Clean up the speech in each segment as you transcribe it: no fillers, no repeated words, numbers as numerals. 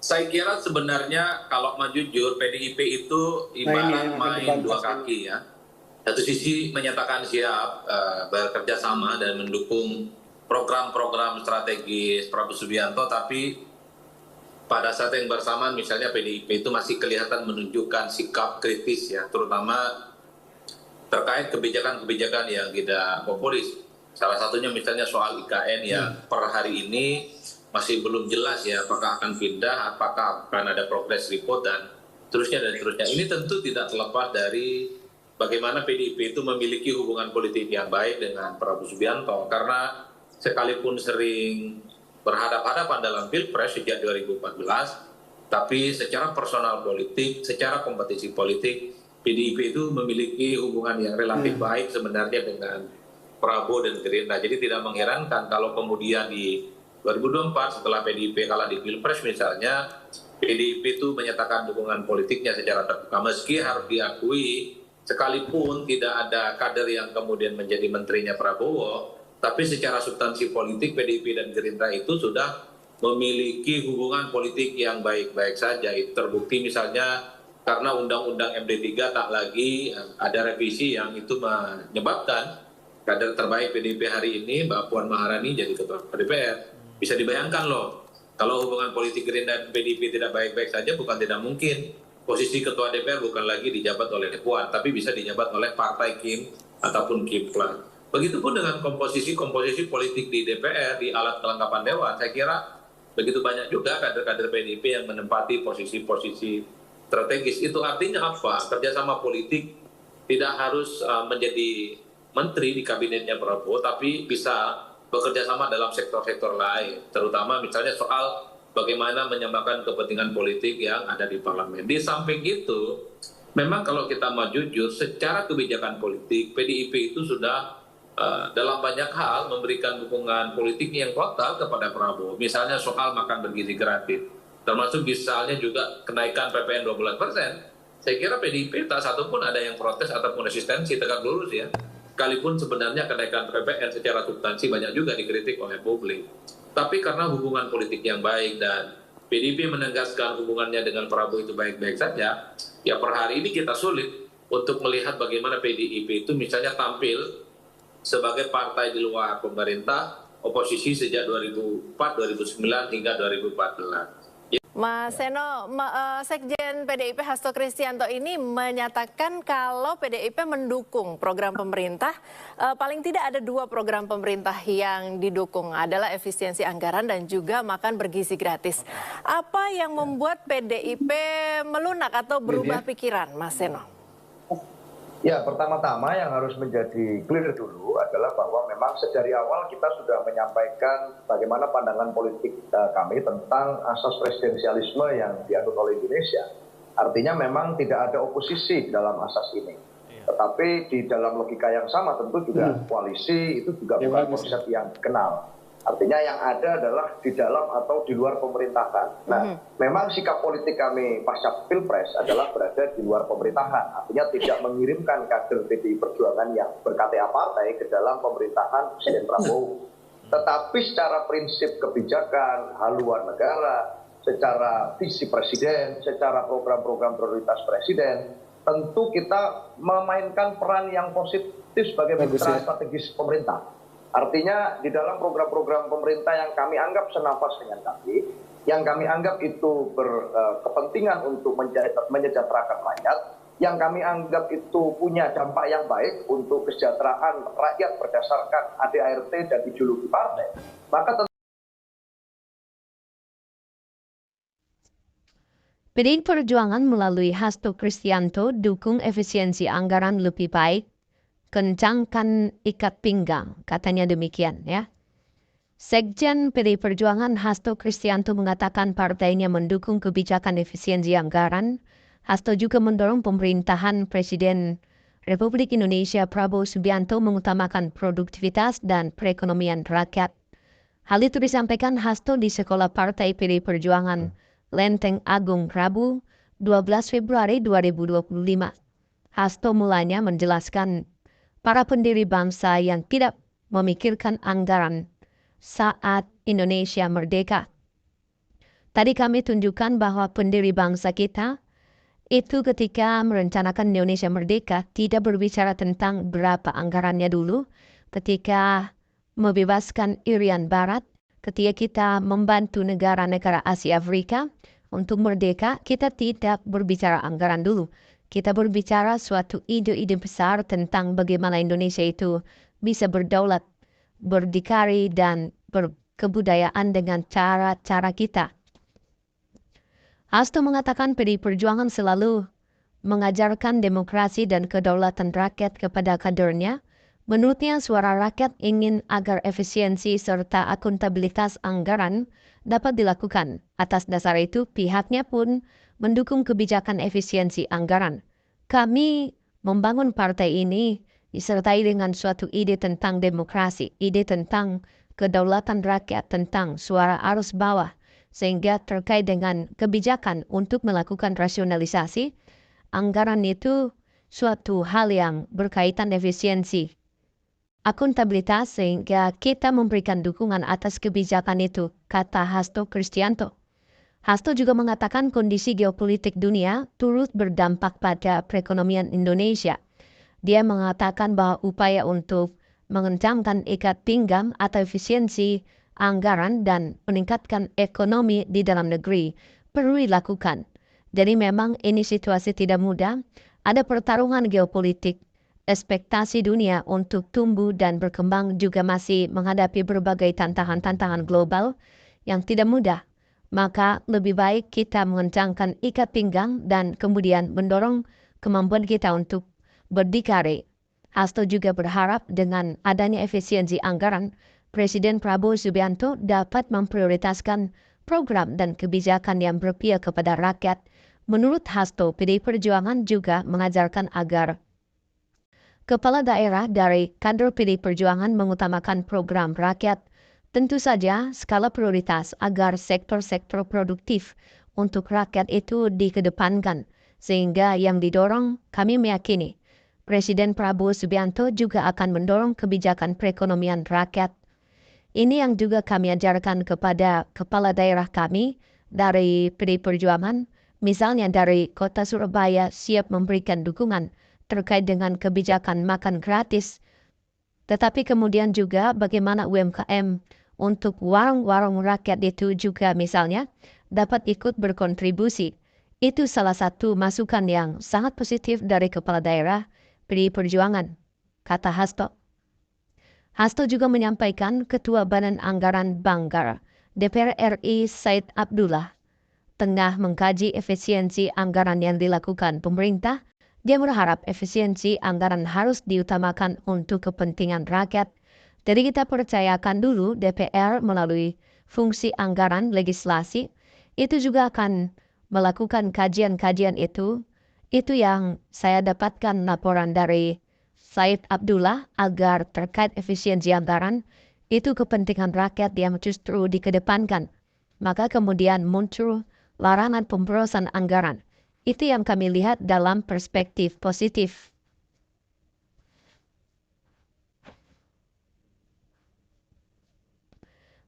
Saya kira sebenarnya kalau mau jujur, PDIP itu ibarat main dua kaki ya. Satu sisi menyatakan siap bekerja sama dan mendukung program-program strategis Prabowo Subianto, tapi pada saat yang bersamaan misalnya PDIP itu masih kelihatan menunjukkan sikap kritis ya, terutama terkait kebijakan-kebijakan yang tidak populis. Salah satunya misalnya soal IKN yang per hari ini masih belum jelas ya apakah akan pindah, apakah akan ada progress report dan seterusnya dan seterusnya. Ini tentu tidak terlepas dari bagaimana PDIP itu memiliki hubungan politik yang baik dengan Prabowo Subianto, karena sekalipun sering berhadapan-hadapan dalam Pilpres sejak 2014, tapi secara personal politik, secara kompetisi politik, PDIP itu memiliki hubungan yang relatif baik sebenarnya dengan Prabowo dan Gerindra. Jadi tidak mengherankan kalau kemudian di 2024 setelah PDIP kalah di Pilpres misalnya, PDIP itu menyatakan dukungan politiknya secara terbuka. Meski harus diakui, sekalipun tidak ada kader yang kemudian menjadi menterinya Prabowo, tapi secara substansi politik PDIP dan Gerindra itu sudah memiliki hubungan politik yang baik-baik saja. Itu terbukti misalnya karena Undang-Undang MD3 tak lagi ada revisi yang itu menyebabkan kader terbaik PDIP hari ini, Mbak Puan Maharani, jadi ketua DPR. Bisa dibayangkan loh, kalau hubungan politik Gerindra dan PDIP tidak baik-baik saja, bukan tidak mungkin posisi ketua DPR bukan lagi dijabat oleh Puan, tapi bisa dijabat oleh partai Kim ataupun Kiplan. Begitupun dengan komposisi politik di DPR, di alat kelengkapan Dewan. Saya kira begitu banyak juga kader-kader PDIP yang menempati posisi-posisi strategis. Itu artinya apa? Kerjasama politik tidak harus menjadi menteri di kabinetnya Prabowo, tapi bisa bekerja sama dalam sektor-sektor lain, terutama misalnya soal bagaimana menyamakan kepentingan politik yang ada di parlemen. Di samping itu, memang kalau kita mau jujur, secara kebijakan politik, PDIP itu sudah dalam banyak hal memberikan dukungan politik yang total kepada Prabowo. Misalnya soal makan bergizi gratis, termasuk misalnya juga kenaikan PPN 12%. Saya kira PDIP tak satu pun ada yang protes ataupun resistensi, tegak lurus ya. Sekalipun sebenarnya kenaikan PPN secara substansi banyak juga dikritik oleh publik. Tapi karena hubungan politik yang baik dan PDIP menegaskan hubungannya dengan Prabowo itu baik-baik saja, ya per hari ini kita sulit untuk melihat bagaimana PDIP itu misalnya tampil sebagai partai di luar pemerintah, oposisi sejak 2004, 2009 hingga 2014. Mas Seno, Sekjen PDIP Hasto Kristianto ini menyatakan kalau PDIP mendukung program pemerintah, paling tidak ada dua program pemerintah yang didukung, adalah efisiensi anggaran dan juga makan bergizi gratis. Apa yang membuat PDIP melunak atau berubah pikiran, Mas Seno? Ya, pertama-tama yang harus menjadi clear dulu adalah bahwa memang sedari awal kita sudah menyampaikan bagaimana pandangan politik kami tentang asas presidensialisme yang dianut oleh Indonesia. Artinya memang tidak ada oposisi dalam asas ini. Tetapi di dalam logika yang sama tentu juga koalisi itu juga bukan konsep yang dikenal. Artinya yang ada adalah di dalam atau di luar pemerintahan. Nah, memang sikap politik kami pasca Pilpres adalah berada di luar pemerintahan. Artinya tidak mengirimkan kader PDI Perjuangan yang berKTA partai ke dalam pemerintahan Presiden Prabowo. Tetapi secara prinsip kebijakan, haluan negara, secara visi presiden, secara program-program prioritas presiden, tentu kita memainkan peran yang positif sebagai mitra strategis pemerintah. Artinya di dalam program-program pemerintah yang kami anggap senafas dengan kami, yang kami anggap itu berkepentingan untuk menyejahterakan rakyat, yang kami anggap itu punya dampak yang baik untuk kesejahteraan rakyat berdasarkan ADART dan ideologi partai, maka PDI Perjuangan melalui Hasto Kristianto dukung efisiensi anggaran lebih baik, kencangkan ikat pinggang, katanya demikian ya. Sekjen PDI Perjuangan Hasto Kristianto mengatakan partainya mendukung kebijakan efisiensi anggaran. Hasto juga mendorong pemerintahan Presiden Republik Indonesia Prabowo Subianto mengutamakan produktivitas dan perekonomian rakyat. Hal itu disampaikan Hasto di Sekolah Partai PDI Perjuangan, Lenteng Agung, Rabu, 12 Februari 2025. Hasto mulanya menjelaskan para pendiri bangsa yang tidak memikirkan anggaran saat Indonesia merdeka. Tadi kami tunjukkan bahwa pendiri bangsa kita itu ketika merencanakan Indonesia merdeka tidak berbicara tentang berapa anggarannya dulu. Ketika membebaskan Irian Barat, ketika kita membantu negara-negara Asia Afrika untuk merdeka, kita tidak berbicara anggaran dulu. Kita berbicara suatu ide-ide besar tentang bagaimana Indonesia itu bisa berdaulat, berdikari, dan berkebudayaan dengan cara-cara kita. Hasto mengatakan PDI Perjuangan selalu mengajarkan demokrasi dan kedaulatan rakyat kepada kadernya. Menurutnya suara rakyat ingin agar efisiensi serta akuntabilitas anggaran dapat dilakukan. Atas dasar itu pihaknya pun mendukung kebijakan efisiensi anggaran. Kami membangun partai ini disertai dengan suatu ide tentang demokrasi, ide tentang kedaulatan rakyat, tentang suara arus bawah, sehingga terkait dengan kebijakan untuk melakukan rasionalisasi, anggaran itu suatu hal yang berkaitan efisiensi, akuntabilitas, sehingga kita memberikan dukungan atas kebijakan itu, kata Hasto Kristianto. Hasto juga mengatakan kondisi geopolitik dunia turut berdampak pada perekonomian Indonesia. Dia mengatakan bahwa upaya untuk mengencangkan ikat pinggang atau efisiensi anggaran dan meningkatkan ekonomi di dalam negeri perlu dilakukan. Jadi memang ini situasi tidak mudah. Ada pertarungan geopolitik. Ekspektasi dunia untuk tumbuh dan berkembang juga masih menghadapi berbagai tantangan-tantangan global yang tidak mudah. Maka lebih baik kita mengencangkan ikat pinggang dan kemudian mendorong kemampuan kita untuk berdikari. Hasto juga berharap dengan adanya efisiensi anggaran, Presiden Prabowo Subianto dapat memprioritaskan program dan kebijakan yang berpihak kepada rakyat. Menurut Hasto, PDI Perjuangan juga mengajarkan agar kepala daerah dari kader PDI Perjuangan mengutamakan program rakyat. Tentu saja skala prioritas agar sektor-sektor produktif untuk rakyat itu dikedepankan. Sehingga yang didorong, kami meyakini Presiden Prabowo Subianto juga akan mendorong kebijakan perekonomian rakyat. Ini yang juga kami ajarkan kepada kepala daerah kami dari PDI Perjuangan, misalnya dari Kota Surabaya siap memberikan dukungan terkait dengan kebijakan makan gratis, tetapi kemudian juga bagaimana UMKM untuk warung-warung rakyat itu juga misalnya dapat ikut berkontribusi. Itu salah satu masukan yang sangat positif dari kepala daerah PDI Perjuangan, kata Hasto. Hasto juga menyampaikan Ketua Badan Anggaran Banggar DPR RI Said Abdullah tengah mengkaji efisiensi anggaran yang dilakukan pemerintah. Dia berharap efisiensi anggaran harus diutamakan untuk kepentingan rakyat. Jadi kita percayakan dulu DPR melalui fungsi anggaran legislasi itu juga akan melakukan kajian-kajian itu. Itu yang saya dapatkan laporan dari Said Abdullah agar terkait efisiensi anggaran itu kepentingan rakyat yang justru dikedepankan. Maka kemudian muncul larangan pemborosan anggaran. Itu yang kami lihat dalam perspektif positif.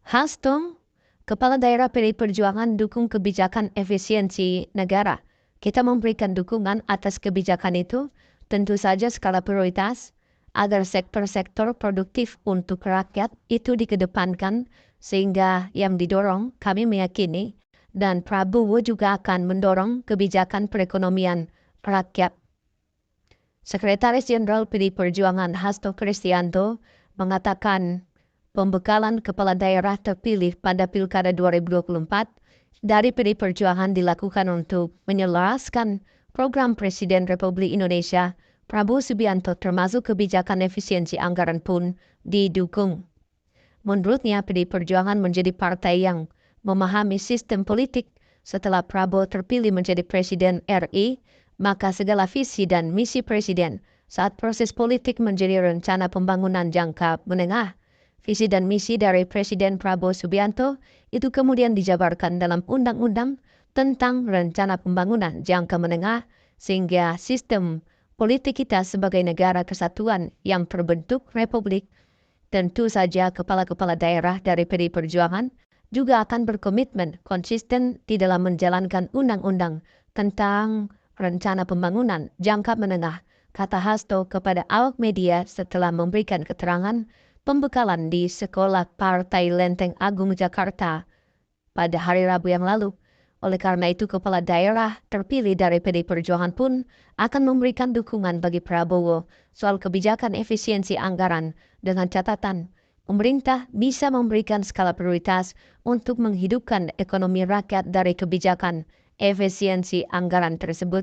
Hasto, Kepala Daerah PDI Perjuangan dukung kebijakan efisiensi negara. Kita memberikan dukungan atas kebijakan itu, tentu saja skala prioritas, agar sektor-sektor produktif untuk rakyat itu dikedepankan, sehingga yang didorong kami meyakini, dan Prabowo juga akan mendorong kebijakan perekonomian rakyat. Sekretaris Jenderal PDI Perjuangan Hasto Kristianto mengatakan pembekalan kepala daerah terpilih pada Pilkada 2024 dari PDI Perjuangan dilakukan untuk menyelaraskan program Presiden Republik Indonesia Prabowo Subianto termasuk kebijakan efisiensi anggaran pun didukung. Menurutnya PDI Perjuangan menjadi partai yang memahami sistem politik setelah Prabowo terpilih menjadi Presiden RI, maka segala visi dan misi Presiden saat proses politik menjadi rencana pembangunan jangka menengah. Visi dan misi dari Presiden Prabowo Subianto itu kemudian dijabarkan dalam Undang-Undang tentang Rencana Pembangunan Jangka Menengah, sehingga sistem politik kita sebagai negara kesatuan yang terbentuk republik, tentu saja kepala-kepala daerah dari PDI Perjuangan juga akan berkomitmen konsisten di dalam menjalankan undang-undang tentang rencana pembangunan jangka menengah, kata Hasto kepada awak media setelah memberikan keterangan pembekalan di Sekolah Partai Lenteng Agung Jakarta pada hari Rabu yang lalu. Oleh karena itu, kepala daerah terpilih dari PDI Perjuangan pun akan memberikan dukungan bagi Prabowo soal kebijakan efisiensi anggaran dengan catatan pemerintah bisa memberikan skala prioritas untuk menghidupkan ekonomi rakyat dari kebijakan efisiensi anggaran tersebut.